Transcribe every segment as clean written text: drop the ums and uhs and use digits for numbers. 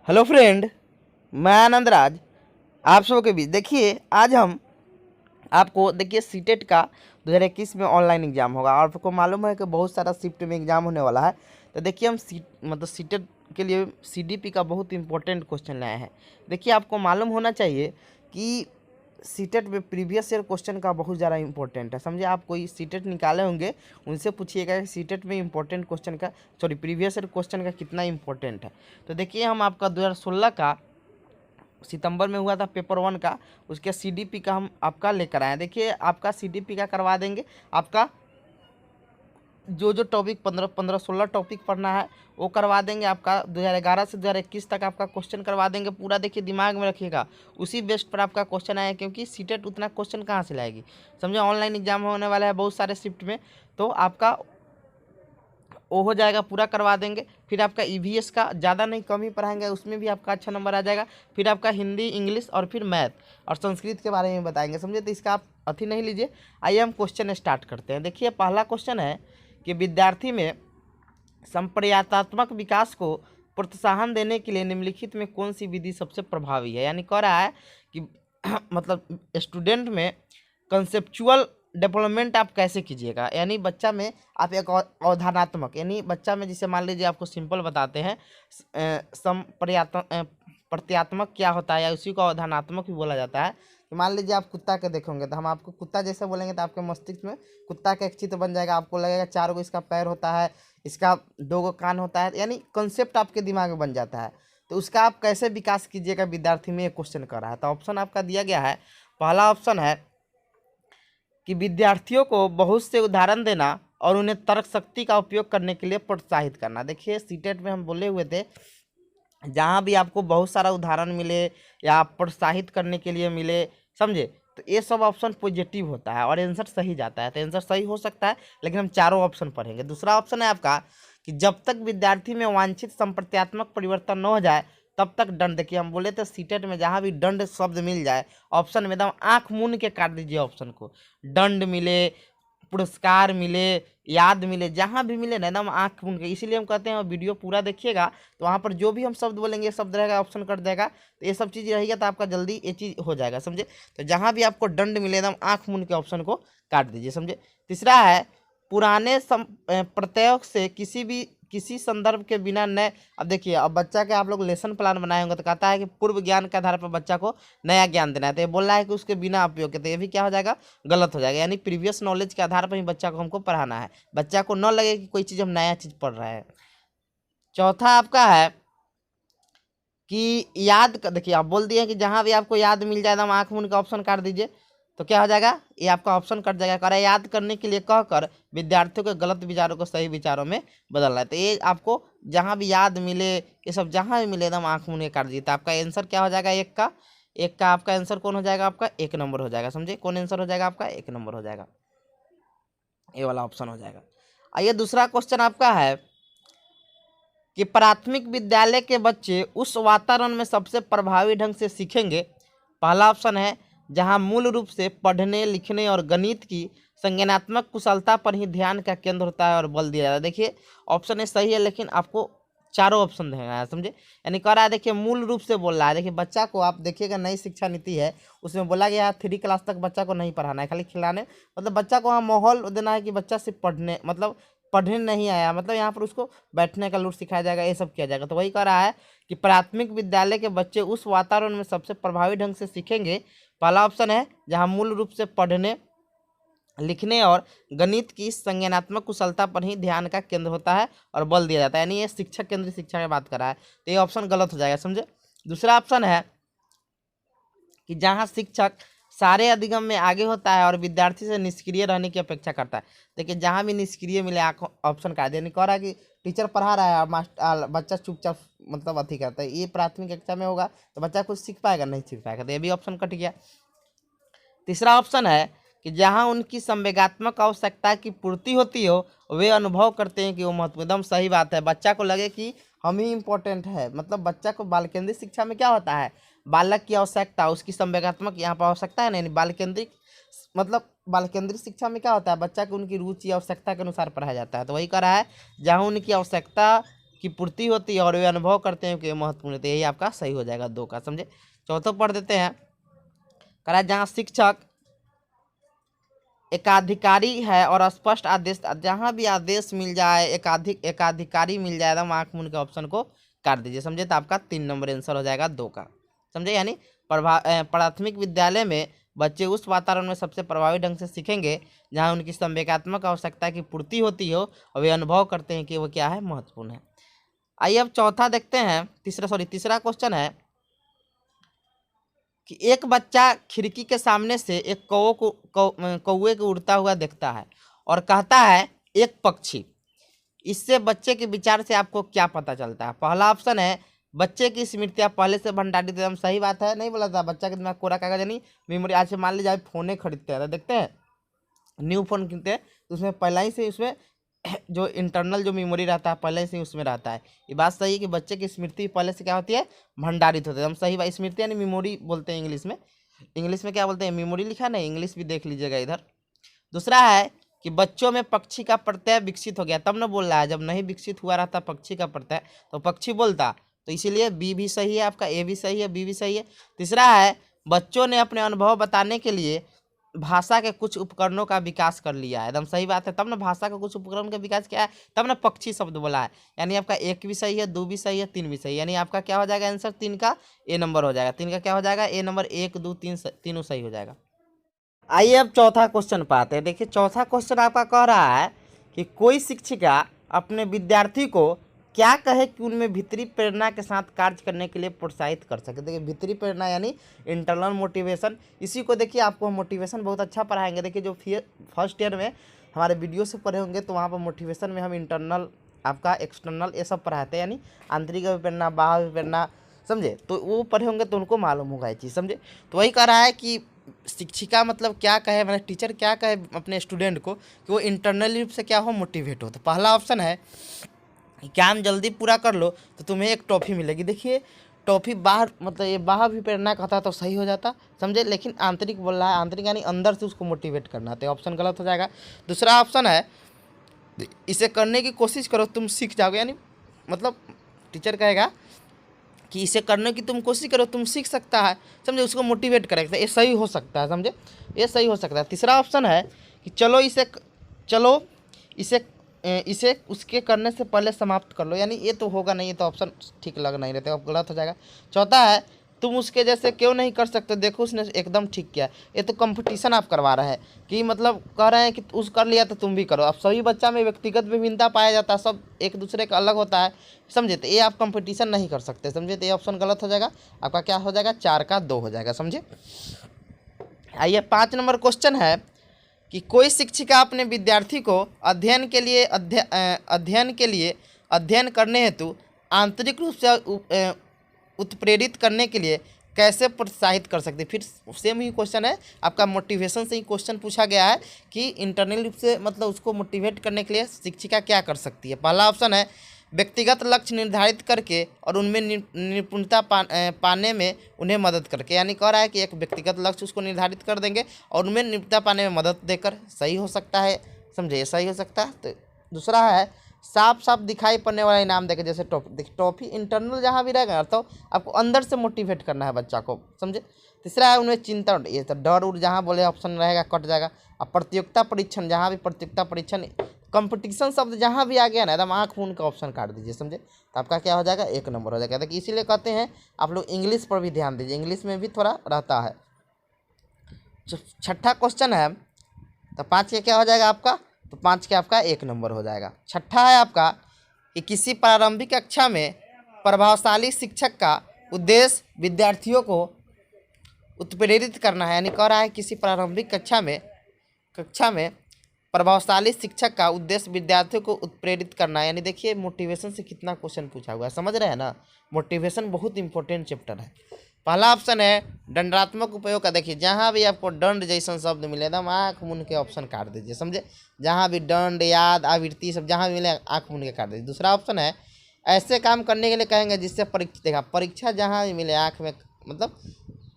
Hello friend, मैं आनंद राज आप सबों के बीच। देखिए, आज हम आपको देखिए सीटेट का 2021 में ऑनलाइन एग्ज़ाम होगा और आपको मालूम है कि बहुत सारा शिफ्ट में एग्ज़ाम होने वाला है। तो देखिए, हम सीटेट के लिए सीडीपी का बहुत इंपॉर्टेंट क्वेश्चन लाए हैं। देखिए, आपको मालूम होना चाहिए कि सीटेट में प्रीवियस ईयर क्वेश्चन का बहुत ज़्यादा इंपॉर्टेंट है। समझे, आप कोई सीटेट निकाले होंगे, उनसे पूछिएगा कि सीटेट में इंपॉर्टेंट क्वेश्चन का प्रीवियस ईयर क्वेश्चन का कितना इंपॉर्टेंट है। तो देखिए, हम आपका 2016 का सितंबर में हुआ था पेपर 1 का, उसके सीडीपी का हम आपका लेकर आए। देखिए, आपका सीडीपी का करवा देंगे। आपका जो टॉपिक 15 16 टॉपिक पढ़ना है वो करवा देंगे। आपका 2011 से 2021 तक आपका क्वेश्चन करवा देंगे पूरा। देखिए, दिमाग में रखिएगा, उसी बेस्ट पर आपका क्वेश्चन आया, क्योंकि सीटेट उतना क्वेश्चन कहाँ से लाएगी। समझे, ऑनलाइन एग्जाम होने वाला है बहुत सारे शिफ्ट में, तो आपका वो हो जाएगा, पूरा करवा देंगे। फिर आपका ईवीएस का ज़्यादा नहीं, कम ही पढ़ाएंगे, उसमें भी आपका अच्छा नंबर आ जाएगा। फिर आपका हिंदी, इंग्लिश और फिर मैथ और संस्कृत के बारे में बताएंगे। समझे, तो इसका आप अथी नहीं लीजिए। आइए हम क्वेश्चन स्टार्ट करते हैं। देखिए, पहला क्वेश्चन है कि विद्यार्थी में संप्रयातात्मक विकास को प्रोत्साहन देने के लिए निम्नलिखित में कौन सी विधि सबसे प्रभावी है। यानी कह रहा है कि मतलब स्टूडेंट में कंसेप्चुअल डेवलपमेंट आप कैसे कीजिएगा। यानी बच्चा में आप एक अवधारणात्मक, यानी बच्चा में, जिसे मान लीजिए आपको सिंपल बताते हैं, प्रत्यात्मक क्या होता है, या उसी को अवधारणात्मक भी बोला जाता है। कि मान लीजिए आप कुत्ता के देखोगे, तो हम आपको कुत्ता जैसे बोलेंगे तो आपके मस्तिष्क में कुत्ता का एक चित्र बन जाएगा। आपको लगेगा 4 गो इसका पैर होता है, इसका 2 गो कान होता है, यानी कंसेप्ट आपके दिमाग में बन जाता है। तो उसका आप कैसे विकास कीजिएगा विद्यार्थी में, ये क्वेश्चन कर रहा है। तो ऑप्शन आपका दिया गया है। पहला ऑप्शन है कि विद्यार्थियों को बहुत से उदाहरण देना और उन्हें तर्क शक्ति का उपयोग करने के लिए प्रोत्साहित करना। देखिए, सीटेट में हम बोले हुए थे, जहाँ भी आपको बहुत सारा उदाहरण मिले या प्रोत्साहित करने के लिए मिले, समझे, तो ये सब ऑप्शन पॉजिटिव होता है और आंसर सही जाता है। तो आंसर सही हो सकता है, लेकिन हम चारों ऑप्शन पढ़ेंगे। दूसरा ऑप्शन है आपका कि जब तक विद्यार्थी में वांछित संप्रत्यात्मक परिवर्तन न हो जाए तब तक दंड। देखिए, हम बोले थे सीटेट में जहाँ भी दंड शब्द मिल जाए ऑप्शन में, एकदम आंख मूंद के काट दीजिए ऑप्शन को। दंड मिले, पुरस्कार मिले, याद मिले, जहाँ भी मिले ना, एकदम आँख मूंद के। इसीलिए हम कहते हैं वीडियो पूरा देखिएगा, तो वहाँ पर जो भी हम शब्द बोलेंगे ये शब्द रहेगा, ऑप्शन कर देगा, तो ये सब चीज़ रहेगा, तो आपका जल्दी ये चीज़ हो जाएगा। समझे, तो जहाँ भी आपको दंड मिले एकदम आँख मूंद के ऑप्शन को काट दीजिए। समझे। तीसरा है पुराने प्रत्यय से किसी संदर्भ के बिना नए। अब देखिए, अब बच्चा के आप लोग लेसन प्लान बनाए होंगे, तो कहता है कि पूर्व ज्ञान के आधार पर बच्चा को नया ज्ञान देना है। तो ये बोल रहा है कि उसके बिना उपयोग के, तो ये भी क्या हो जाएगा, गलत हो जाएगा। यानी प्रीवियस नॉलेज के आधार पर ही बच्चा को हमको पढ़ाना है, बच्चा को न लगे कि कोई चीज़ हम नया चीज़ पढ़ रहे हैं। चौथा आपका है कि याद का। देखिए, आप बोल दिए कि जहाँ भी आपको याद मिल जाए एकदम आँख मूंद का ऑप्शन काट दीजिए, तो क्या हो जाएगा, ये आपका ऑप्शन कट जाएगा। कह रहा है याद करने के लिए कहकर विद्यार्थियों के गलत विचारों को सही विचारों में बदलना है। तो ये आपको जहाँ भी याद मिले, ये सब जहाँ भी मिले एकदम आँख मूंद के काट दीजिए। तो आपका आंसर क्या हो जाएगा, एक का आपका आंसर कौन हो जाएगा, आपका 1 नंबर हो जाएगा। समझे, कौन आंसर हो जाएगा आपका, 1 नंबर हो जाएगा, ये वाला ऑप्शन हो जाएगा। आइए, दूसरा क्वेश्चन आपका है कि प्राथमिक विद्यालय के बच्चे उस वातावरण में सबसे प्रभावी ढंग से सीखेंगे। पहला ऑप्शन है जहां मूल रूप से पढ़ने, लिखने और गणित की संज्ञानात्मक कुशलता पर ही ध्यान का केंद्र होता है और बल दिया जाता है। देखिए, ऑप्शन ए सही है, लेकिन आपको चारों ऑप्शन देना है। समझे, यानी कह रहा है, देखिए मूल रूप से बोल रहा है। देखिए, बच्चा को आप देखिएगा, नई शिक्षा नीति है, उसमें बोला गया 3 क्लास तक बच्चा को नहीं पढ़ाना है, खाली खिलाने, मतलब बच्चा को वहाँ माहौल देना है कि बच्चा सिर्फ पढ़ने, मतलब पढ़ने नहीं आया, मतलब यहाँ पर उसको बैठने का लूट सिखाया जाएगा, ये सब किया जाएगा। तो वही कह रहा है कि प्राथमिक विद्यालय के बच्चे उस वातावरण में सबसे प्रभावी ढंग से सीखेंगे। पहला ऑप्शन है जहाँ मूल रूप से पढ़ने, लिखने और गणित की संज्ञानात्मक कुशलता पर ही ध्यान का केंद्र होता है और बल दिया जाता है। यानी ये शिक्षक केंद्रित शिक्षा की बात कर रहा है, तो ये ऑप्शन गलत हो जाएगा। समझे। दूसरा ऑप्शन है कि जहाँ शिक्षक सारे अधिगम में आगे होता है और विद्यार्थी से निष्क्रिय रहने की अपेक्षा करता है। देखिए, जहाँ भी निष्क्रिय मिले ऑप्शन का देने कह रहा है कि टीचर पढ़ा रहा है और बच्चा चुपचाप मतलब अथी करता है, ये प्राथमिक कक्षा में होगा तो बच्चा कुछ सीख पाएगा, नहीं सीख पाएगा, तो ये भी ऑप्शन कट गया। तीसरा ऑप्शन है कि जहाँ उनकी संवेगात्मक आवश्यकता की पूर्ति होती हो, वे अनुभव करते हैं कि वो महत्व। एकदम सही बात है, बच्चा को लगे कि हम ही इम्पोर्टेंट है। मतलब बच्चा को बाल केंद्रित शिक्षा में क्या होता है, बालक की आवश्यकता, उसकी संवेगात्मक यहाँ पर आवश्यकता है, नहीं बाल केंद्रित, मतलब बाल केंद्रित शिक्षा में क्या होता है, बच्चा को उनकी रुचि आवश्यकता के अनुसार पढ़ाया जाता है। तो वही कह रहा है जहाँ उनकी आवश्यकता की की पूर्ति होती है और वे अनुभव करते हैं कि महत्वपूर्ण है, तो यही आपका सही हो जाएगा 2 का। समझे। चौथा पढ़ देते हैं। करा जहाँ शिक्षक एकाधिकारी है और स्पष्ट आदेश, जहाँ भी आदेश मिल जाए, एकाधिकारी मिल जाए, एकदम आँख मूंद के ऑप्शन को काट दीजिए। समझे। तो आपका 3 नंबर आंसर हो जाएगा 2 का। समझे। यानी प्राथमिक विद्यालय में बच्चे उस वातावरण में सबसे प्रभावी ढंग से सीखेंगे जहाँ उनकी संवेगात्मक आवश्यकता की पूर्ति होती हो और वे अनुभव करते हैं कि वो क्या है, महत्वपूर्ण है। आइए अब चौथा देखते हैं। तीसरा क्वेश्चन है कि एक बच्चा खिड़की के सामने से एक कौवे को उड़ता हुआ देखता है और कहता है एक पक्षी। इससे बच्चे के विचार से आपको क्या पता चलता है? पहला ऑप्शन है बच्चे की स्मृतियाँ पहले से भंडारित। एकदम सही बात है, नहीं बोला था बच्चा के दिमाग कोरा कागज नहीं मेमोरी। आज से मान लीजिए आप फोने खरीदते हैं तो देखते हैं न्यू फोन किनते हैं तो उसमें पहले ही से उसमें जो इंटरनल जो मेमोरी रहता है पहले से उसमें रहता है। ये बात सही है कि बच्चे की स्मृति पहले से क्या होती है, भंडारित होती है। हम सही बात, स्मृति यानी मेमोरी बोलते हैं इंग्लिश में। इंग्लिश में क्या बोलते हैं, मेमोरी लिखा नहीं, इंग्लिश भी देख लीजिएगा इधर। दूसरा है कि बच्चों में पक्षी का प्रत्यय विकसित हो गया, तब न बोल रहा है। जब नहीं विकसित हुआ रहता पक्षी का प्रत्यय तो पक्षी बोलता, तो इसीलिए बी भी सही है आपका, ए भी सही है, बी भी सही है। तीसरा है बच्चों ने अपने अनुभव बताने के लिए भाषा के कुछ उपकरणों का विकास कर लिया है। एकदम सही बात है, तब ना भाषा का कुछ उपकरण का विकास किया है, तब ना पक्षी शब्द बोला है। यानी आपका 1 भी सही है, 2 भी सही है, 3 भी सही है। यानी आपका क्या हो जाएगा आंसर 3 का ए नंबर हो जाएगा। 3 का क्या हो जाएगा ए नंबर, 1 2 3 तीनों सही हो जाएगा। आइए अब चौथा क्वेश्चन पाते हैं। देखिए चौथा क्वेश्चन आपका कह रहा है कि कोई शिक्षिका अपने विद्यार्थी को क्या कहे कि उनमें भीतरी प्रेरणा के साथ कार्य करने के लिए प्रोत्साहित कर सके। देखिए भीतरी प्रेरणा यानी इंटरनल मोटिवेशन, इसी को देखिए आपको मोटिवेशन बहुत अच्छा पढ़ाएंगे। देखिए जो फर्स्ट ईयर में हमारे वीडियो से पढ़े होंगे तो वहाँ पर मोटिवेशन में हम इंटरनल आपका एक्सटर्नल ये सब पढ़ाते हैं, यानी आंतरिक प्रेरणा बाह्य प्रेरणा, समझे। तो वो पढ़े होंगे तो उनको मालूम होगा ये चीज़, समझे। तो वही कह रहा है कि शिक्षिका मतलब क्या कहे, मतलब टीचर क्या कहे अपने स्टूडेंट को कि वो इंटरनली रूप से क्या हो, मोटिवेट हो। तो पहला ऑप्शन है काम जल्दी पूरा कर लो तो तुम्हें एक टॉफ़ी मिलेगी। देखिए टॉफ़ी बाहर मतलब ये बाहर भी प्रेरणा कहता तो सही हो जाता, समझे, लेकिन आंतरिक बोल रहा है, आंतरिक यानी अंदर से उसको मोटिवेट करना, तो ऑप्शन गलत हो जाएगा। दूसरा ऑप्शन है इसे करने की कोशिश करो तुम सीख जाओगे, यानी मतलब टीचर कहेगा कि इसे करने की तुम कोशिश करो तुम सीख सकता है, समझे, उसको मोटिवेट करेगा। ये सही हो सकता है, समझे, ये सही हो सकता है। तीसरा ऑप्शन है कि चलो इसे उसके करने से पहले समाप्त कर लो, यानी ये तो होगा नहीं, ये तो ऑप्शन ठीक लग नहीं रहता, अब गलत हो जाएगा। चौथा है तुम उसके जैसे क्यों नहीं कर सकते, देखो उसने एकदम ठीक किया। ये तो कंपटीशन आप करवा रहे हैं कि मतलब कह रहे हैं कि उस कर लिया तो तुम भी करो। अब सभी बच्चा में व्यक्तिगत विभिन्नता पाया जाता है, सब एक दूसरे का अलग होता है, समझे, तो ये आप कंपटीशन नहीं कर सकते, समझे। तो ये ऑप्शन गलत हो जाएगा, आपका क्या हो जाएगा 4 का 2 हो जाएगा, समझे। आइए 5 नंबर क्वेश्चन है कि कोई शिक्षिका अपने विद्यार्थी को अध्ययन के लिए अध्ययन करने हेतु आंतरिक रूप से उत्प्रेरित करने के लिए कैसे प्रोत्साहित कर सकती है। फिर सेम ही क्वेश्चन है आपका, मोटिवेशन से ही क्वेश्चन पूछा गया है कि इंटरनल रूप से मतलब उसको मोटिवेट करने के लिए शिक्षिका क्या कर सकती है। पहला ऑप्शन है व्यक्तिगत लक्ष्य निर्धारित करके और उनमें निपुणता पाने में उन्हें मदद करके, यानी कह रहा है कि एक व्यक्तिगत लक्ष्य उसको निर्धारित कर देंगे और उनमें निपुणता पाने में मदद देकर, सही हो सकता है, समझे, सही हो सकता है। तो दूसरा है साफ साफ दिखाई पड़ने वाला इनाम देकर, जैसे टॉफी। देखिए टॉफी इंटरनल जहाँ भी रहेगा तो आपको अंदर से मोटिवेट करना है बच्चा को, समझे। तीसरा है उनमें चिंता, ये तो डर उड़ जहाँ बोले ऑप्शन रहेगा कट जाएगा। अब प्रतियोगिता परीक्षण, जहाँ भी प्रतियोगिता परीक्षण कंपटीशन शब्द जहाँ भी आ गया ना एकदम आँख मूंद का ऑप्शन काट दीजिए, समझे। तो आपका क्या हो जाएगा 1 नंबर हो जाएगा। देखिए इसीलिए कहते हैं आप लोग इंग्लिश पर भी ध्यान दीजिए, इंग्लिश में भी थोड़ा रहता है। छठा क्वेश्चन है तो 5 के क्या हो जाएगा आपका, तो 5 के आपका 1 नंबर हो जाएगा। छठा है आपका कि किसी प्रारंभिक कक्षा में प्रभावशाली शिक्षक का उद्देश्य विद्यार्थियों को उत्प्रेरित करना है, यानी कह रहा है किसी प्रारंभिक कक्षा में प्रभावशाली शिक्षक का उद्देश्य विद्यार्थियों को उत्प्रेरित करना है। यानी देखिए मोटिवेशन से कितना क्वेश्चन पूछा हुआ है, समझ रहे हैं ना। मोटिवेशन बहुत इंपॉर्टेंट चैप्टर है। पहला ऑप्शन है दंडात्मक उपयोग का। देखिए जहाँ भी आपको दंड जैसा शब्द मिले एकदम आँख मूंद के ऑप्शन काट दीजिए, समझे। जहाँ भी दंड याद आवृत्ति सब जहाँ भी मिले आँख मूंद के काट दीजिए। दूसरा ऑप्शन है ऐसे काम करने के लिए कहेंगे जिससे परीक्षा जहाँ भी मिले आँख में मतलब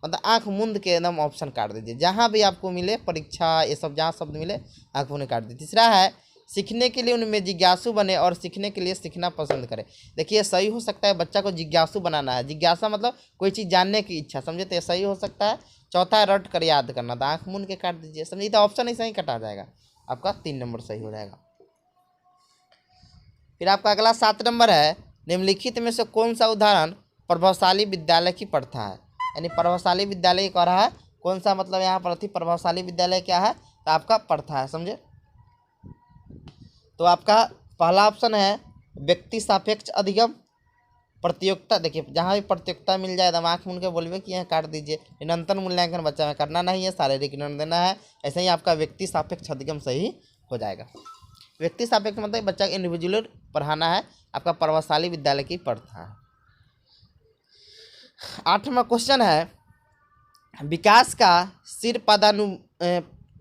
आँख मूंद के एकदम ऑप्शन काट दीजिए। जहाँ भी आपको मिले परीक्षा ये सब जहाँ शब्द मिले आँख मूंद काट दीजिए। तीसरा है सीखने के लिए उनमें जिज्ञासु बने और सीखने के लिए सीखना पसंद करें। देखिए सही हो सकता है, बच्चा को जिज्ञासु बनाना है, जिज्ञासा मतलब कोई चीज़ जानने की इच्छा, समझे, तो ये सही हो सकता है। चौथा है रट कर याद करना, तो आँख मूंद के काट दीजिए, समझिए, तो ऑप्शन ही सही कटा जाएगा, आपका 3 नंबर सही हो जाएगा। फिर आपका अगला 7 नंबर है, निम्नलिखित में से कौन सा उदाहरण प्रभावशाली विद्यालय की प्रथा है। यानी प्रभावशाली विद्यालय कह रहा है कौन सा, मतलब यहाँ पर थी प्रभावशाली विद्यालय क्या है, तो आपका प्रथा है, समझे। तो आपका पहला ऑप्शन है व्यक्ति सापेक्ष अधिगम, प्रतियोगिता। देखिए जहाँ भी प्रतियोगिता मिल जाए तो आँख मूंद के बोलबे कि यहाँ काट दीजिए। निरंतर मूल्यांकन बच्चा में करना नहीं है, शारीरिक निर्णय देना है। ऐसे ही आपका व्यक्ति सापेक्ष अधिगम सही हो जाएगा। व्यक्ति सापेक्ष मतलब बच्चा को इंडिविजुअल पढ़ाना है, आपका प्रभावशाली विद्यालय की प्रथा है। 8वां क्वेश्चन है, विकास का सिर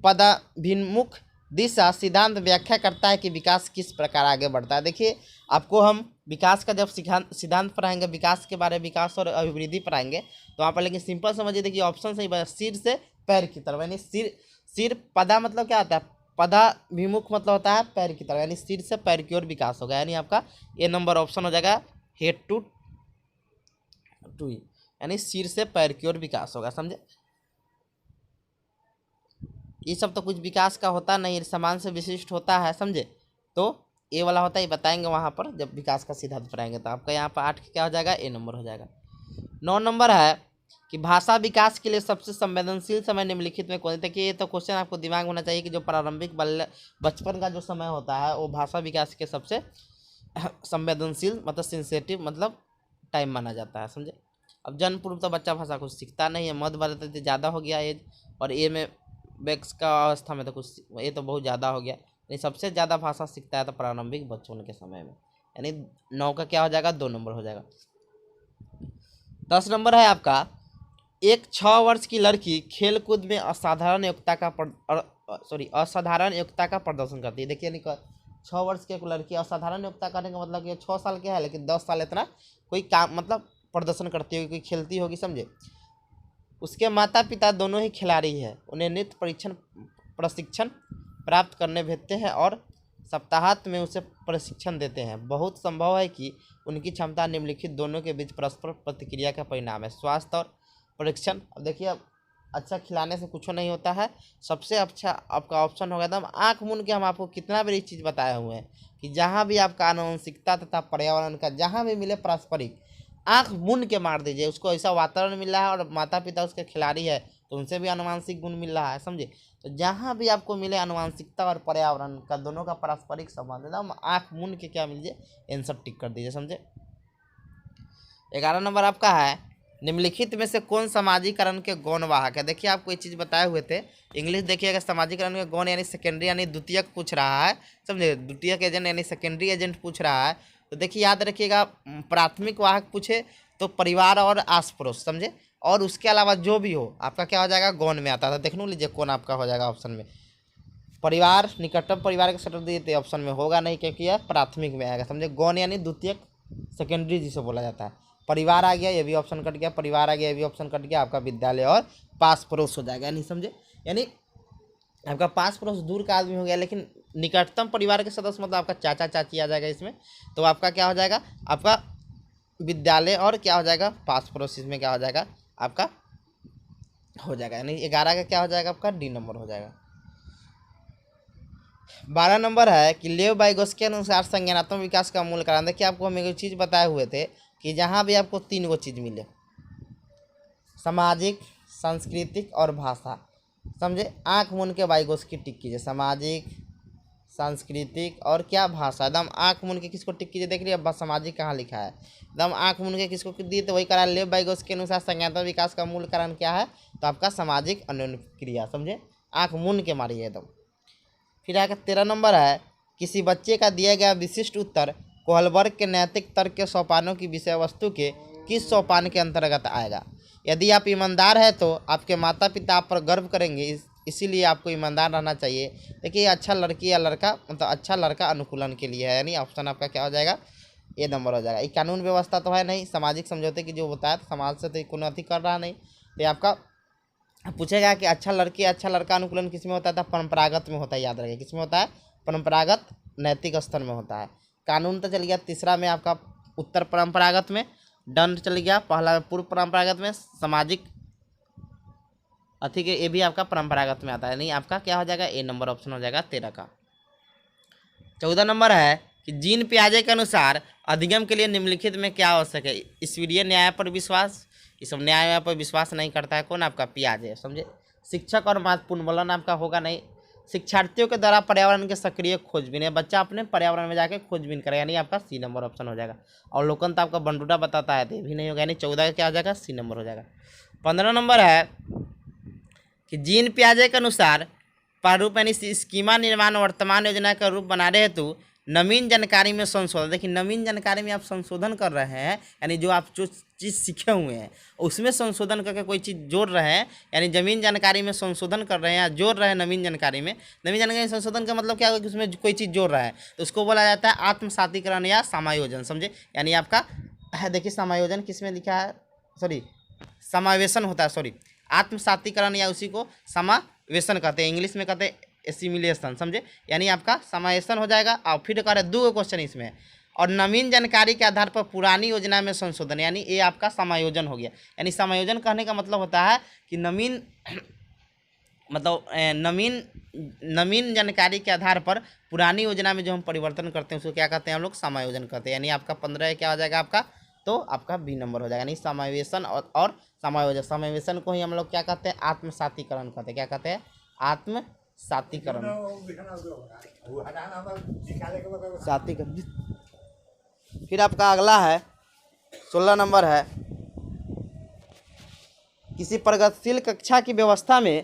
पदाभिमुख दिशा सिद्धांत व्याख्या करता है कि विकास किस प्रकार आगे बढ़ता है। देखिए आपको हम विकास का जब सिद्धांत पढ़ाएंगे, विकास के बारे में, विकास और अभिवृद्धि पढ़ाएंगे, तो वहाँ पर लेकिन सिंपल समझिए, देखिए ऑप्शन सही बता, सिर से पैर की तरफ, यानी सिर पदा मतलब क्या होता है, पदाभिमुख मतलब होता है पैर की तरफ, यानी सिर से पैर की ओर विकास होगा, यानी आपका ए नंबर ऑप्शन हो जाएगा, हेड टू यानी सिर से पैर की ओर विकास होगा, समझे। ये सब तो कुछ विकास का होता नहीं, समान से विशिष्ट होता है, समझे। तो ए वाला होता है, ये बताएंगे वहाँ पर जब विकास का सिद्धांत पढ़ाएंगे। तो आपका यहाँ पर 8 क्या हो जाएगा, ए नंबर हो जाएगा। 9 नंबर है कि भाषा विकास के लिए सबसे संवेदनशील समय निम्नलिखित में कौन सा। देखिए ये तो क्वेश्चन आपको दिमाग में होना चाहिए कि जो प्रारंभिक बचपन का जो समय होता है वो भाषा विकास के सबसे संवेदनशील मतलब सेंसिटिव मतलब टाइम माना जाता है, समझे। अब जन्म पूर्व तो बच्चा भाषा कुछ सीखता नहीं है, मध्य वर्ग तो ज़्यादा हो गया एज, और ए में वैक्स का अवस्था में तो कुछ, ये तो बहुत ज़्यादा हो गया। यानी सबसे ज़्यादा भाषा सीखता है तो प्रारंभिक बचपन के समय में, यानी 9 का क्या हो जाएगा, 2 नंबर हो जाएगा। 10 नंबर है आपका, एक 6 वर्ष की लड़की खेलकूद में असाधारण योग्यता का प्रदर्शन करती है। देखिए यानी 6 वर्ष की एक लड़की असाधारण योग्यता करने का मतलब कि 6 साल के है लेकिन 10 साल इतना कोई काम मतलब प्रदर्शन करती होगी, कोई खेलती होगी, समझे। उसके माता पिता दोनों ही खिलाड़ी हैं, उन्हें नृत्य प्रशिक्षण प्राप्त करने भेजते हैं और सप्ताहांत में उसे प्रशिक्षण देते हैं। बहुत संभव है कि उनकी क्षमता निम्नलिखित दोनों के बीच परस्पर प्रतिक्रिया का परिणाम है, स्वास्थ्य और परीक्षण। अब देखिए अब अच्छा खिलाने से कुछ नहीं होता है, सबसे अच्छा आपका ऑप्शन होगा एकदम आँख मूंद के। हम आपको कितना बड़ी चीज़ बताए हुए हैं कि जहाँ भी आपका आनुवंशिकता तथा पर्यावरण का जहाँ भी मिले पारस्परिक, आँख मूंद के मार दीजिए। उसको ऐसा वातावरण मिल रहा है और माता पिता उसके खिलाड़ी है तो उनसे भी आनुवंशिक गुण मिल रहा है, समझे। तो जहाँ भी आपको मिले आनुवंशिकता और पर्यावरण का दोनों का पारस्परिक संबंध एकदम आँख मूंद के क्या मिल जाए, आंसर टिक कर दीजिए, समझे। 11 नंबर आपका है, निम्नलिखित में से कौन सामाजिकरण के गौण वाहक है। देखिए आपको ये चीज़ बताए हुए थे, इंग्लिश देखिएगा, सामाजिकरण के गौण यानी सेकेंडरी यानी द्वितीयक पूछ रहा है, समझे, द्वितीयक एजेंट यानी सेकेंडरी एजेंट पूछ रहा है। तो देखिए याद रखिएगा, प्राथमिक वाहक पूछे तो परिवार और आस पड़ोस, समझे, और उसके अलावा जो भी हो आपका क्या हो जाएगा, गौण में आता था। देख लीजिए कौन आपका हो जाएगा ऑप्शन में, परिवार, निकटतम परिवार के सटर दिए ऑप्शन में होगा नहीं क्योंकि यह प्राथमिक में आएगा, समझे। गौण यानी द्वितीयक सेकेंडरी जिसे बोला जाता है। परिवार आ गया, ये भी ऑप्शन कट गया, परिवार आ गया, ये भी ऑप्शन कट गया, आपका विद्यालय और पास पड़ोस हो जाएगा, नहीं समझे। यानी आपका पास पड़ोस दूर का आदमी हो गया, लेकिन निकटतम परिवार के सदस्य मतलब आपका चाचा चाची आ जाएगा इसमें। तो आपका क्या हो जाएगा, आपका विद्यालय और क्या हो जाएगा, पास पड़ोस, इसमें क्या हो जाएगा आपका हो जाएगा, यानी 11 का क्या हो जाएगा आपका, डी नंबर हो जाएगा। 12 नंबर है कि लेव बाइगोस के अनुसार संज्ञानात्मक विकास का मूल कारण। देखिए आपको हम एक चीज़ बताए हुए थे कि जहाँ भी आपको 3 गो चीज़ मिले, सामाजिक, सांस्कृतिक और भाषा, समझे, आँख मूंद के बाइगोस की टिक कीजिए, सामाजिक, सांस्कृतिक और क्या भाषा, एकदम आँख मूंद के किसको टिक कीजिए। देख लीजिए अब सामाजिक कहाँ लिखा है, एकदम आँख मूंद के किसको दिए तो वही करा। लेव बाइगोस के अनुसार संज्ञानात्मक विकास का मूल कारण क्या है, तो आपका सामाजिक अन्योन्य, समझे, आँख मूंद के मारिए एकदम। फिर आगे 13 नंबर है, किसी बच्चे का दिया गया विशिष्ट उत्तर कोहलबर्ग के नैतिक तर्क के सोपानों की विषय वस्तु के किस सोपान के अंतर्गत आएगा। यदि आप ईमानदार हैं तो आपके माता पिता आप पर गर्व करेंगे, इसीलिए आपको ईमानदार रहना चाहिए। देखिए अच्छा लड़की या लड़का मतलब अच्छा लड़का अनुकूलन के लिए है, यानी ऑप्शन आपका क्या हो जाएगा, ए नंबर हो जाएगा। ये कानून व्यवस्था तो है नहीं, सामाजिक समझौते की जो होता है तो समाज से तो कोनो अति कर रहा नहीं। तो आपका पूछेगा कि अच्छा लड़की अच्छा लड़का अनुकूलन किस में होता है, परंपरागत में होता है, याद रखिए किस में होता है, परंपरागत नैतिक स्तर में होता है। कानून तो चल गया, तीसरा में आपका उत्तर परंपरागत में, दंड चल गया पहला में पूर्व परंपरागत में, सामाजिक के ये भी आपका परंपरागत में आता है। नहीं आपका क्या हो जाएगा, ए नंबर ऑप्शन हो जाएगा 13 का। 14 नंबर है कि जीन पियाजे के अनुसार अधिगम के लिए निम्नलिखित में क्या आवश्यक है। ईश्वरीय न्याय पर विश्वास, ये सब न्याय पर विश्वास नहीं करता है कौन, आपका पियाजे। समझे, शिक्षक और महत्वपूर्ण बोलन आपका होगा नहीं। शिक्षार्थियों के द्वारा पर्यावरण के सक्रिय खोजबीन है, बच्चा अपने पर्यावरण में जाके खोजबीन करेगा, यानी आपका सी नंबर ऑप्शन हो जाएगा। अवलोकन तो आपका बंडूटा बताता है, तो ये भी नहीं होगा, यानी 14 का क्या हो जाएगा, सी नंबर हो जाएगा। 15 नंबर है कि जीन पियाजे के अनुसार प्रारूप यानी स्कीमा निर्माण वर्तमान योजना का रूप बनाने हेतु नवीन जानकारी में संशोधन। देखिए नवीन जानकारी में आप संशोधन कर रहे हैं, यानी जो आप जो चीज़ सीखे हुए हैं उसमें संशोधन करके कोई चीज़ जोड़ रहे हैं, यानी जमीन जानकारी में संशोधन कर रहे हैं या जोड़ रहे हैं नवीन जानकारी में। नवीन जानकारी में संशोधन का मतलब क्या होगा कि उसमें कोई चीज़ जोड़ रहा है, तो उसको बोला जाता है आत्मसातीकरण या समायोजन। समझे, यानी आपका देखिए समायोजन किस में लिखा है, सॉरी समावेशन होता है, सॉरी आत्मसातीकरण या उसी को समावेशन कहते हैं, इंग्लिश में कहते हैं एसिमिलेशन। समझे, यानी आपका समावेशन हो जाएगा। और फिर कह रहे 2 क्वेश्चन इसमें, और नवीन जानकारी के आधार पर पुरानी योजना में संशोधन, यानी ये आपका समायोजन हो गया। यानी समायोजन कहने का मतलब होता है कि नवीन मतलब नवीन जानकारी के आधार पर पुरानी योजना में जो हम परिवर्तन करते हैं उसको क्या कहते हैं हम लोग, समायोजन कहते हैं। यानी आपका 15 क्या हो जाएगा आपका, तो आपका बी नंबर हो जाएगा। यानी समावेशन और समायोजन, समावेशन को ही हम लोग क्या कहते हैं, आत्मसातीकरण कहते हैं। क्या कहते हैं, आत्मसातीकरण। सातीकरण। फिर आपका अगला है 16 नंबर है, किसी प्रगतिशील कक्षा की व्यवस्था में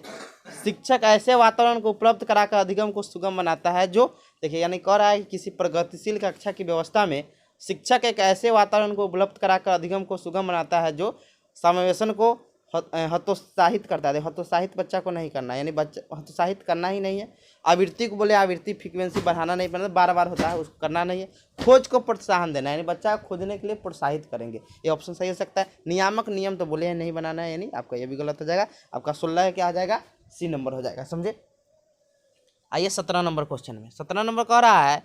शिक्षक ऐसे वातावरण को उपलब्ध कराकर अधिगम को सुगम बनाता है जो, देखिए यानी कह रहा है कि किसी प्रगतिशील कक्षा की व्यवस्था में शिक्षक एक ऐसे वातावरण को उपलब्ध कराकर अधिगम को सुगम बनाता है जो समावेशन को हतोत्साहित करता है। हतोत्साहित बच्चा को नहीं करना, यानी बच्चा हतोत्साहित करना ही नहीं है। आवृत्ति को बोले आवृत्ति फ्रीक्वेंसी बढ़ाना नहीं, मतलब बार बार होता है उसको करना नहीं है। खोज को प्रोत्साहन देना, यानी बच्चा खोजने के लिए प्रोत्साहित करेंगे, ये ऑप्शन सही हो सकता है। नियामक नियम तो बोले हैं नहीं बनाना है, यानी आपका ये भी गलत हो जाएगा। आपका 16 क्या आ जाएगा, सी नंबर हो जाएगा। समझे, आइए 17 नंबर क्वेश्चन में। 17 नंबर कह रहा है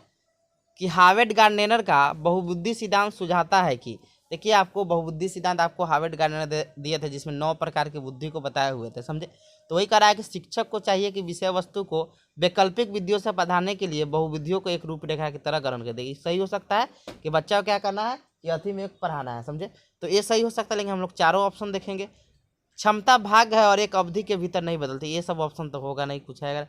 कि हार्वर्ड गार्डनर का बहुबुद्धि सिद्धांत सुझाता है कि, देखिए आपको बहुबुद्धि सिद्धांत आपको हार्वर्ड गार्डनर दिए थे जिसमें 9 प्रकार की बुद्धि को बताए हुए थे। समझे, तो वही कह रहा है कि शिक्षक को चाहिए कि विषय वस्तु को वैकल्पिक विधियों से पढ़ाने के लिए बहुविधियों को एक रूपरेखा की तरह ग्रहण कर देगी। सही हो सकता है कि बच्चा को क्या करना है कि अति में एक पढ़ाना है। समझे, तो ये सही हो सकता है, लेकिन हम लोग चारों ऑप्शन देखेंगे। क्षमता भाग है और एक अवधि के भीतर नहीं बदलती, ये सब ऑप्शन तो होगा नहीं, कुछ है। अगर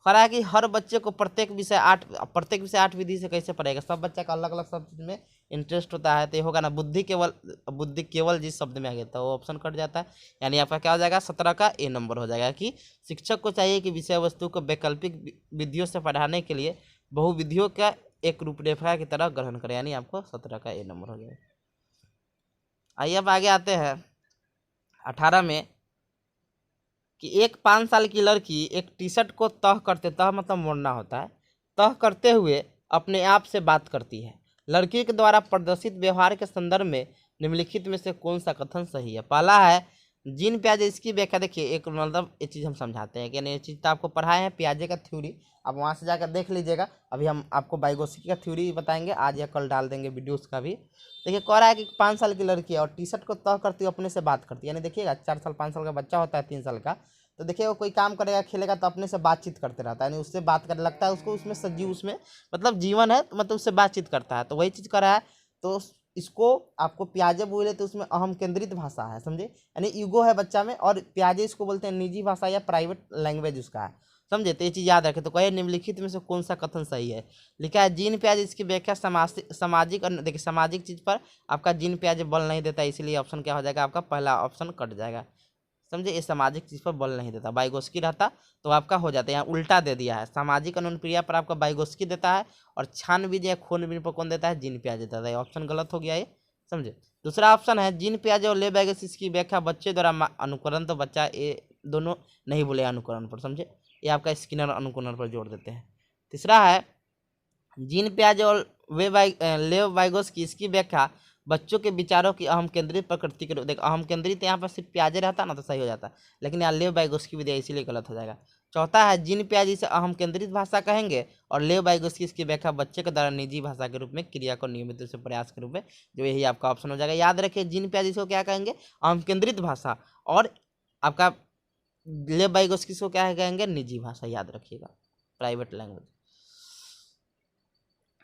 करा है कि हर बच्चे को प्रत्येक विषय 8 विधि से कैसे पढ़ेगा, सब बच्चा का अलग अलग सब चीज़ में इंटरेस्ट होता है, तो ये होगा ना बुद्धि केवल जिस शब्द में आ गया था वो ऑप्शन कट जाता है। यानी आपका क्या हो जाएगा, 17 का ए नंबर हो जाएगा कि शिक्षक को चाहिए कि विषय वस्तु को वैकल्पिक विधियों से पढ़ाने के लिए बहुविधियों का एक रूपरेखा की तरह ग्रहण करें, यानी आपको 17 का ए नंबर हो जाएगा। आइए अब आगे आते हैं 18 में कि एक 5 साल की लड़की एक टी शर्ट को तह मतलब मोड़ना होता है, तह करते हुए अपने आप से बात करती है। लड़की के द्वारा प्रदर्शित व्यवहार के संदर्भ में निम्नलिखित में से कौन सा कथन सही है। पहला है जीन पियाजे, इसकी व्याख्या देखिए, एक मतलब ये चीज़ हम समझाते हैं कि ये चीज़ तो आपको पढ़ाए हैं पियाजे का थ्योरी, आप वहाँ से जाकर देख लीजिएगा। अभी हम आपको वाइगोत्स्की का थ्योरी बताएंगे, आज या कल डाल देंगे वीडियो उसका भी। देखिए कह रहा है कि 5 साल की लड़की है और टी शर्ट को तह करती हुए अपने से बात करती है, यानी देखिएगा 4 साल 5 साल का बच्चा होता है 3 साल का, तो देखिए वो कोई काम करेगा खेलेगा तो अपने से बातचीत करते रहता है, यानी उससे बात करने लगता है, उसको उसमें सजीव उसमें मतलब जीवन है, तो मतलब उससे बातचीत करता है, तो वही चीज़ कर रहा है। तो इसको आपको पियाजे बोले तो उसमें अहम केंद्रित भाषा है, समझे, यानी ईगो है बच्चा में, और पियाजे इसको बोलते हैं निजी भाषा या प्राइवेट लैंग्वेज उसका है। समझे, तो ये चीज़ याद रखें। तो कहे निम्नलिखित में से कौन सा कथन सही है। लिखा है जीन पियाजे, इसकी व्याख्या सामाजिक, देखिए सामाजिक चीज़ पर आपका जीन पियाजे बल नहीं देता, इसीलिए ऑप्शन क्या हो जाएगा आपका, पहला ऑप्शन कट जाएगा। समझे, ये सामाजिक चीज़ पर बल नहीं देता, वाइगोत्स्की रहता तो आपका हो जाता है, यहाँ उल्टा दे दिया है। सामाजिक अनुक्रिया पर आपका वाइगोत्स्की देता है और छानबीन या खूनबीन पर कौन देता है, जीन पियाजे देता है। ऑप्शन गलत हो गया ये। समझे, दूसरा ऑप्शन है जीन पियाजे और ले वाइगोत्स्की की व्याख्या बच्चे द्वारा अनुकरण, तो बच्चा ये दोनों नहीं बोले अनुकरण पर। समझे, ये आपका स्किनर अनुकरण पर जोड़ देते हैं। तीसरा है जीन पियाजे और लेव वाइगोत्स्की, इसकी व्याख्या बच्चों के विचारों की अहम केंद्रित प्रकृति के, देख अहम केंद्रित यहाँ पर सिर्फ पियाजे रहता ना तो सही हो जाता, लेकिन यहाँ लेव वाइगोत्स्की भी दिया इसीलिए गलत हो जाएगा। चौथा है जिन प्याज इसे अहम केंद्रित भाषा कहेंगे, और लेव बाइगोस्की इसकी व्याख्या बच्चे के द्वारा निजी भाषा के रूप में क्रिया को नियमित रूप से प्रयास के रूप में, जो यही आपका ऑप्शन हो जाएगा। याद रखिए जिन प्याज इसको क्या कहेंगे, अहम केंद्रित भाषा, और आपका लेव बाइगोस्की इसको क्या कहेंगे, निजी भाषा, याद रखिएगा, प्राइवेट लैंग्वेज।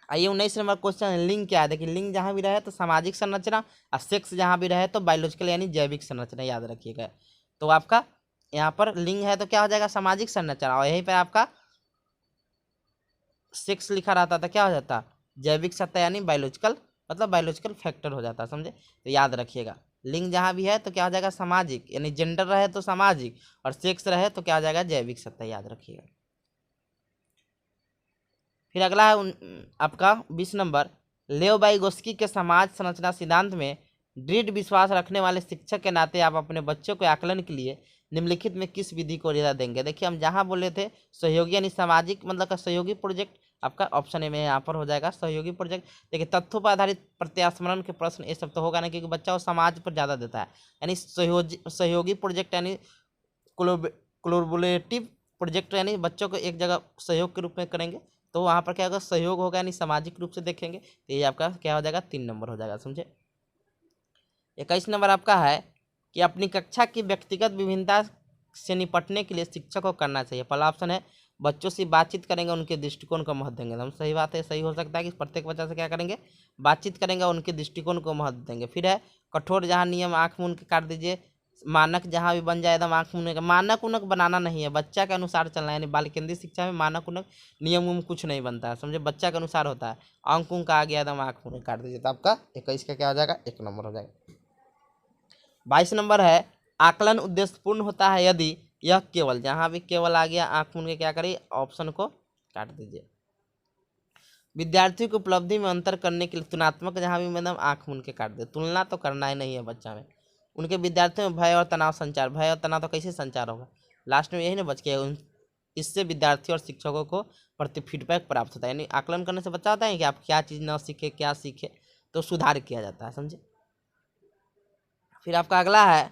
आइए 19 नंबर क्वेश्चन, लिंग क्या है। देखिए लिंग जहाँ भी रहे तो सामाजिक संरचना, और सेक्स जहाँ भी रहे तो बायोलॉजिकल यानी जैविक संरचना, याद रखिएगा। तो आपका यहाँ पर लिंग है तो क्या हो जाएगा, सामाजिक संरचना, और यहीं पर आपका सेक्स लिखा रहता था क्या हो जाता, जैविक सत्ता यानी बायोलॉजिकल, मतलब बायोलॉजिकल फैक्टर हो जाता है, समझे। तो याद रखिएगा लिंग जहाँ भी है तो क्या हो जाएगा, सामाजिक, यानी जेंडर रहे तो सामाजिक, और सेक्स रहे तो क्या हो जाएगा, जैविक सत्ता, याद रखिएगा। फिर अगला है आपका 20 नंबर, लेव बाइगोस्की के समाज संरचना सिद्धांत में दृढ़ विश्वास रखने वाले शिक्षक के नाते आप अपने बच्चों के आकलन के लिए निम्नलिखित में किस विधि को वरीयता देंगे। देखिए हम जहाँ बोले थे सहयोगी यानी सामाजिक, मतलब का सहयोगी प्रोजेक्ट, आपका ऑप्शन ए में यहाँ पर हो जाएगा सहयोगी प्रोजेक्ट। देखिए तथ्यों पर आधारित प्रत्यास्मरण के प्रश्न ये सब तो होगा ना, क्योंकि बच्चा वो समाज पर ज़्यादा देता है, यानी सहयोगी प्रोजेक्ट यानी कोलैबोरेटिव प्रोजेक्ट, यानी बच्चों को एक जगह सहयोग के रूप में करेंगे, तो वहाँ पर क्या होगा, सहयोग होगा, यानी सामाजिक रूप से देखेंगे, तो ये आपका क्या हो जाएगा, 3 नंबर हो जाएगा, समझे। 21 नंबर आपका है कि अपनी कक्षा की व्यक्तिगत विभिन्नता से निपटने के लिए शिक्षक को करना चाहिए। पहला ऑप्शन है बच्चों से बातचीत करेंगे, उनके दृष्टिकोण को महत्व देंगे। हम सही बात है, सही हो सकता है कि प्रत्येक बच्चा से क्या करेंगे, बातचीत करेंगे, उनके दृष्टिकोण को महत्व देंगे। फिर है कठोर जहाँ नियम आँख मूंद के काट दीजिए, मानक जहाँ भी बन जाए एकदम आँख मूंद का, मानक उनक बनाना नहीं है, बच्चा के अनुसार चलना है, यानी बाल केंद्रीय शिक्षा में मानक उनक नियम उम कुछ नहीं बनता है, समझे, बच्चा के अनुसार होता है। अंक उंक आ गया एकदम आँख मूंद काट दीजिए, तो आपका 21 का क्या हो जाएगा, 1 नंबर हो जाएगा। 22 नंबर है आकलन उद्देश्यपूर्ण होता है यदि यह केवल, जहाँ भी केवल आ गया आँख मूंद के क्या करिए, ऑप्शन को काट दीजिए। विद्यार्थियों की उपलब्धि में अंतर करने के लिए तुलनात्मक, जहाँ भी मैडम आँख मूंद के काट दे, तुलना तो करना ही नहीं है बच्चा में। उनके विद्यार्थियों में भय और तनाव संचार, भय और तनाव तो कैसे संचार होगा, लास्ट में यही ना बच गया। इससे विद्यार्थी और शिक्षकों को प्रति फीडबैक प्राप्त होता है, यानी आकलन करने से बच्चा होता है कि आप क्या चीज़ ना सीखे, क्या सीखे, तो सुधार किया जाता है, समझे। फिर आपका अगला है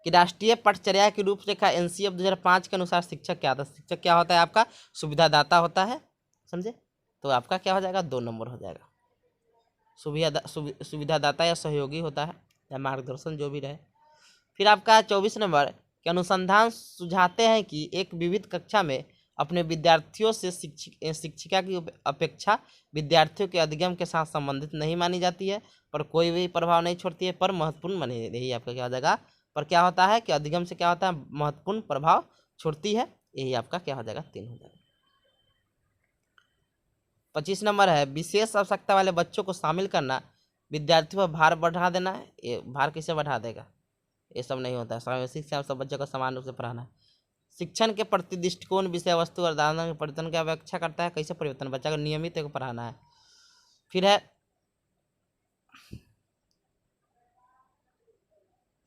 कि राष्ट्रीय पठचर्या की रूपरेखा NCF 2005 के अनुसार शिक्षक क्या होता है। शिक्षक क्या होता है, आपका सुविधादाता होता है, समझे। तो आपका क्या हो जाएगा, 2 नंबर हो जाएगा। सुविधादाता या सहयोगी होता है, या मार्गदर्शन जो भी रहे। फिर आपका 24 नंबर के अनुसंधान सुझाते हैं कि एक विविध कक्षा में अपने विद्यार्थियों से शिक्षिका की अपेक्षा विद्यार्थियों के अधिगम के साथ संबंधित नहीं मानी जाती है, पर कोई भी प्रभाव नहीं छोड़ती है, पर महत्वपूर्ण मानी, यही आपका क्या हो जाएगा, पर क्या होता है कि अधिगम से क्या होता है, महत्वपूर्ण प्रभाव छोड़ती है, यही आपका क्या हो जाएगा, 3 हो जाएगा। 25 नंबर है विशेष आवश्यकता वाले बच्चों को शामिल करना विद्यार्थियों पर भार बढ़ा देना है। ये भार किसे बढ़ा देगा, ये सब नहीं होता है, सामाजिक शिक्षा सब बच्चों को समान रूप से पढ़ाना है। शिक्षण के प्रति दृष्टिकोण विषय वस्तु और धारणा के परिवर्तन की व्याख्या करता है, कैसे परिवर्तन, बच्चा को नियमित एक पढ़ाना है। फिर है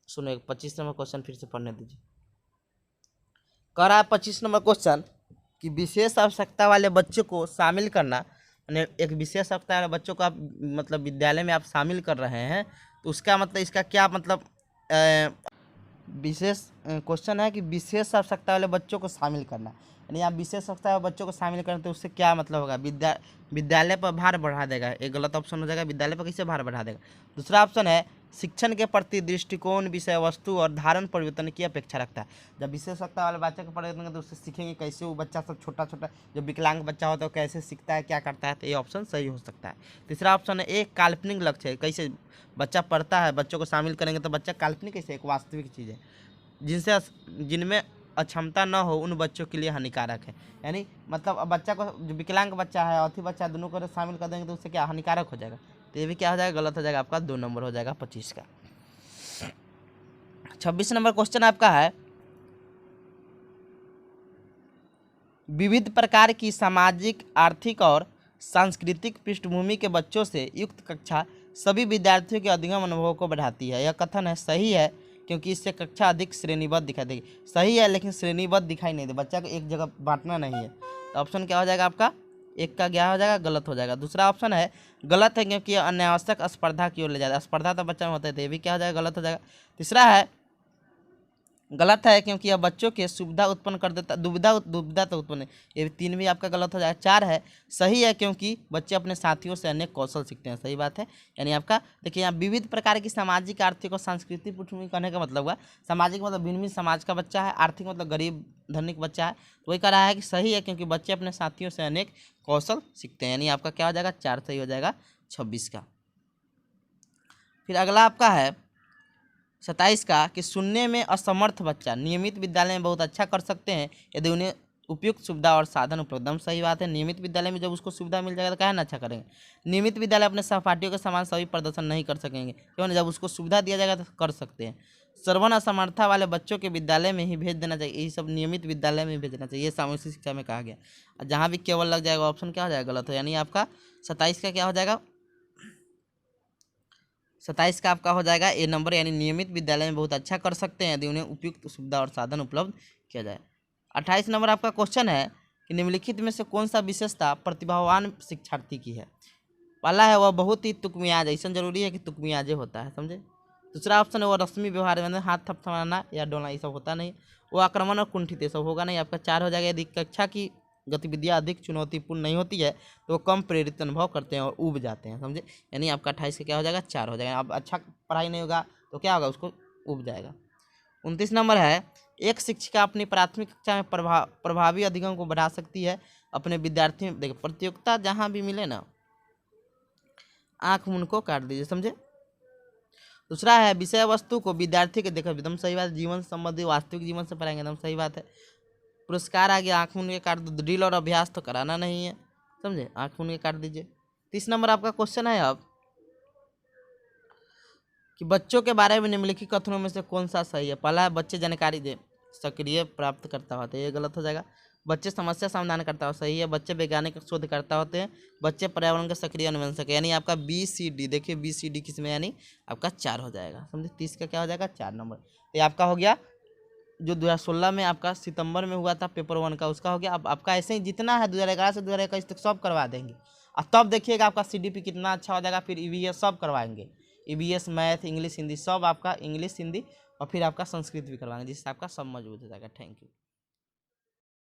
सुनो 25 नंबर क्वेश्चन फिर से पढ़ने दीजिए। कह रहा है 25 नंबर क्वेश्चन कि विशेष आवश्यकता वाले बच्चों को शामिल करना, यानी एक विशेष आवश्यकता वाले बच्चों को आप मतलब विद्यालय में आप शामिल कर रहे हैं, तो उसका मतलब इसका क्या मतलब, विशेष क्वेश्चन है कि विशेष आवश्यकता वाले बच्चों को शामिल करना, यानी आप विशेष आवश्यकता वाले बच्चों को शामिल करें तो उससे क्या मतलब होगा, विद्यालय पर भार बढ़ा देगा, एक गलत ऑप्शन हो जाएगा, विद्यालय पर कैसे भार बढ़ा देगा। दूसरा ऑप्शन है शिक्षण के प्रति दृष्टिकोण विषय वस्तु और धारण परिवर्तन की अपेक्षा रखता है। जब विशेष आवश्यकता वाले बच्चे को पढ़ेंगे तो उससे सीखेंगे कैसे, वो बच्चा सब छोटा छोटा जो विकलांग बच्चा होता है वो कैसे सीखता है, क्या करता है, तो ये ऑप्शन सही हो सकता है। तीसरा ऑप्शन है एक काल्पनिक लक्ष्य है, कैसे बच्चा पढ़ता है, बच्चों को शामिल करेंगे तो बच्चा काल्पनिक कैसे, एक वास्तविक चीज़ है जिनमें अक्षमता न हो उन बच्चों के लिए हानिकारक है, यानी मतलब अब बच्चा को जो विकलांग बच्चा है अथी बच्चा दोनों को शामिल कर देंगे तो उससे क्या हानिकारक हो जाएगा, तो ये भी क्या हो जाएगा, गलत हो जाएगा, आपका 2 नंबर हो जाएगा 25 का। 26 नंबर क्वेश्चन आपका है विविध प्रकार की सामाजिक आर्थिक और सांस्कृतिक पृष्ठभूमि के बच्चों से युक्त कक्षा सभी विद्यार्थियों के अधिगम अनुभवों को बढ़ाती है। यह कथन है सही है क्योंकि इससे कक्षा अधिक श्रेणीबद्ध दिखाई देगी। सही है लेकिन श्रेणीबद्ध दिखाई नहीं दे, बच्चा को एक जगह बांटना नहीं है, तो ऑप्शन क्या हो जाएगा आपका, 1 का क्या हो जाएगा, गलत हो जाएगा। दूसरा ऑप्शन है गलत है क्योंकि यह अनावश्यक स्पर्धा की ओर ले जाता है, स्पर्धा तो बच्चा में होता है, तो ये भी क्या हो जाएगा, गलत हो जाएगा। तीसरा है गलत है, क्योंकि यह बच्चों के सुविधा उत्पन्न कर देता, दुविधा तो उत्पन्न, ये 3 भी आपका गलत हो जाएगा। 4 है सही है, क्योंकि बच्चे अपने साथियों से अनेक कौशल सीखते हैं, सही बात है। यानी आपका देखिए यहाँ विविध प्रकार की सामाजिक, आर्थिक और सांस्कृतिक पृष्ठभूमि कहने का मतलब हुआ सामाजिक मतलब भिन्न भिन्न समाज का बच्चा है, आर्थिक मतलब गरीब धनिक बच्चा है, तो वही कह रहा है कि सही है, क्योंकि बच्चे अपने साथियों से अनेक कौशल सीखते हैं। यानी आपका क्या हो जाएगा, 4 सही हो जाएगा 26 का। फिर अगला आपका है 27 का कि सुनने में असमर्थ बच्चा नियमित विद्यालय में बहुत अच्छा कर सकते हैं यदि उन्हें उपयुक्त सुविधा और साधन उपलब्ध। एकदम सही बात है। नियमित विद्यालय में जब उसको सुविधा मिल जाएगा तो क्या ना अच्छा करेंगे। नियमित विद्यालय अपने सहपाठियों के समान सभी प्रदर्शन नहीं कर सकेंगे, क्यों ना, जब उसको सुविधा दिया जाएगा तो कर सकते हैं। श्रवण असमर्था वाले बच्चों के विद्यालय में ही भेज देना चाहिए, यही सब नियमित विद्यालय में भेजना चाहिए, ये सामूहिक शिक्षा में कहा गया। जहाँ भी केवल लग जाएगा ऑप्शन क्या हो जाएगा, गलत हो। यानी आपका 27 का क्या हो जाएगा, 27 का आपका हो जाएगा ए नंबर, यानी नियमित विद्यालय में बहुत अच्छा कर सकते हैं यदि उन्हें उपयुक्त सुविधा और साधन उपलब्ध किया जाए। 28 नंबर आपका क्वेश्चन है कि निम्नलिखित में से कौन सा विशेषता प्रतिभावान शिक्षार्थी की है। पहला है वह बहुत ही तुकमियाज, ऐसा जरूरी है कि तुकमियाजे होता है, समझे। दूसरा ऑप्शन है वो रस्मी व्यवहार में हाथ थपथपाना या डोलना, ये सब होता नहीं। वो आक्रमण और कुंठित, ये सब होगा नहीं। आपका 4 हो जाएगा यदि कक्षा की गतिविधियाँ अधिक चुनौतीपूर्ण नहीं होती है तो वो कम प्रेरित अनुभव करते हैं और ऊब जाते हैं, समझे। यानी आपका 28 का क्या हो जाएगा, 4 हो जाएगा। अब अच्छा पढ़ाई नहीं होगा तो क्या होगा, उसको ऊब जाएगा। 29 नंबर है एक शिक्षिका अपनी प्राथमिक कक्षा में प्रभावी अधिगम को बढ़ा सकती है अपने विद्यार्थियों। देखिए प्रतियोगिता जहाँ भी मिले ना, आँख मुन को काट दीजिए, समझे। दूसरा है विषय वस्तु को विद्यार्थी के देखो, एकदम सही बात, जीवन संबंधी वास्तविक जीवन से पढ़ाएंगे, एकदम सही बात है। पुरस्कार आ गया, आँख मूंद के काट दो, ड्रिल और अभ्यास तो कराना नहीं है, समझे, आँख मूंद के काट दीजिए। 30 नंबर आपका क्वेश्चन है अब कि बच्चों के बारे में निम्नलिखित कथनों में से कौन सा सही है। पहला है बच्चे जानकारी दे सक्रिय प्राप्त करता होते हैं, ये गलत हो जाएगा। बच्चे समस्या समाधान करता हो, सही है। बच्चे वैज्ञानिक शोध करता होते हैं। बच्चे पर्यावरण के सक्रिय अनुवंशक है, यानी आपका BCD, देखिए BCD किसमें, यानी आपका 4 हो जाएगा, समझे। 30 का क्या हो जाएगा, 4 नंबर। तो ये आपका हो गया जो 2016 में आपका सितंबर में हुआ था पेपर 1 का, उसका हो गया। अब आपका ऐसे ही जितना है 2011 से 2021 तक सब करवा देंगे, और तब देखिएगा आपका CDP कितना अच्छा हो जाएगा। फिर EVS सब करवाएंगे, EVS मैथ इंग्लिश हिंदी सब, आपका इंग्लिश हिंदी और फिर आपका संस्कृत भी करवाएंगे, जिससे आपका सब मजबूत हो जाएगा। Thank you.